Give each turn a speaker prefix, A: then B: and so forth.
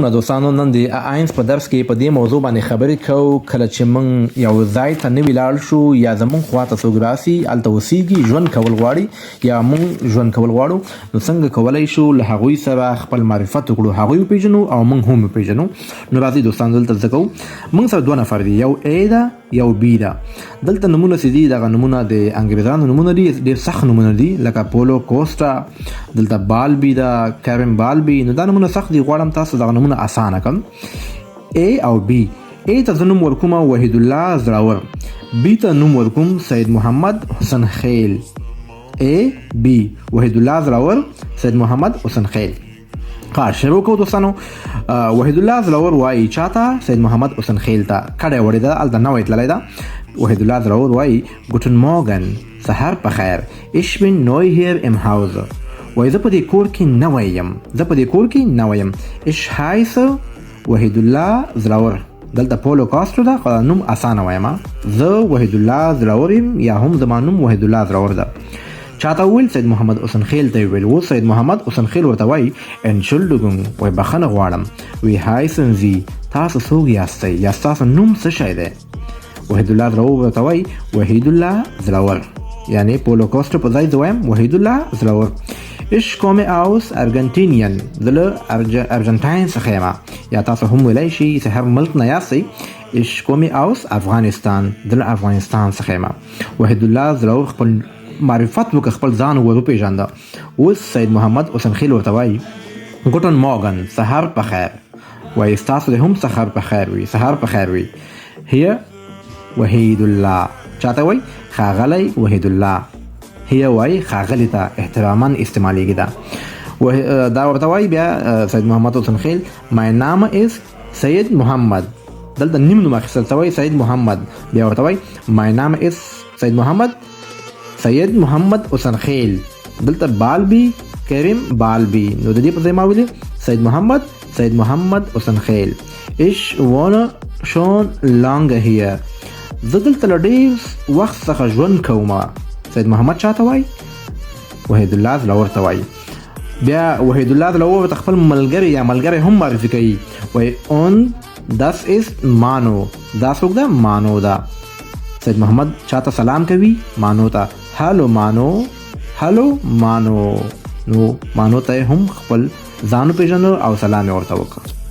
A: نو دوستانو نن د آینس په درس کې په دې موضوع باندې خبرې کوو کله چې موږ یو ځای ته نوي لاړ شو یا زموږ خواته څوک راسي هلته اوسیږي ژوند کول غواړي یا موږ ژوند کول غواړو نو څنګه کولی شو له هغوی سره خپل معرفت وکړو هغوی وپېژنو او موږ هم وپېژنو نو راځئ دوستانو دلته زده کوو موږ سره دوه نفر دي یو A ده یو B ده دلته نومونه چې دي دغه نومونه د انګریزانو نومونه دي ډېر سخت نومونه دي لکه پولو کوسټا دلته بالبي ده کیرن بالبي نو دا نومونه سخت دي غواړم تاسو دغه نومونه اسانه کړم A او B A ته زه نوم ورکوم وحید الله زړور B ته نوم ورکوم سید محمد حسن خیل A B وحید الله زړور سید محمد حسن خیل شروع کوو دوستانو وحید الله زړور وایي چاته سید محمد حسن خیل ته کډه وړې ده هلته نوی تللی ده وحید الله زړور وایي ګوټن مورګن سهار په خیر ich bin neu hier im Hause وایي زه په دې کور کې نوی یم ich heiße وحید الله زړور دلته پولو کاسترو ده خو نوم اسانه وایم زه وحید الله زړور یم یا هم زما نوم وحید الله زړور ده چاته ویل سید محمد حسن خیل ته ویل و سید محمد حسن خیل ورته وایي انشلډګون وایي بخښنه غواړم وی هایسن زی تاسو څوک یاستئ یا ستاسو نوم څه شی دی وحید الله زړور ورته وایي وحید الله زړور یعنی پولو کوسټر په ځای زه وایم وحید الله زړور Ich komme aus Argentinien زه له ارجنټاین څخه یم یا تاسو هم ویلی شئ چې هر ملک نه یاستئ Ich komme aus Afghanistan زه له افغانستان څخه یم وحید الله زړور خپل معرفت وکړه خپل ځان وپېژانده اوس سید محمد حسن خیل ورته وایي ګوټن مورګن سهار په خیر وایي ستاسو د هم سهار په خیر وي هیه وحید الله چاته وایي ښاغلی وحید الله هیه وایي ښاغلي ته احتراما استعمالیږي دا ورته وایي بیا سید محمد حسن خیل my name is سید محمد دلته نیم نوم اخیستل شوی سید محمد بیا ورته وایي my name is سید محمد حسن خیل دلته بالبي کریم بالبي نو د دې په ځای ما ویلي سید محمد حسن خیل ich wohne schon lange hier زه دلته له ډېر وخت څخه ژوند کوم سید محمد چاته وایي وحید الله زړور ته وایي بیا وحید الله زړور ته خپل ملګری هم معرفي کوي وایي und das ist مانو دا څوک ده مانو ده سید محمد چاته سلام کوي مانو ته هلو مانو نو مانو ته هم خپل ځان وپېژنو او سلام یې ورته وکړه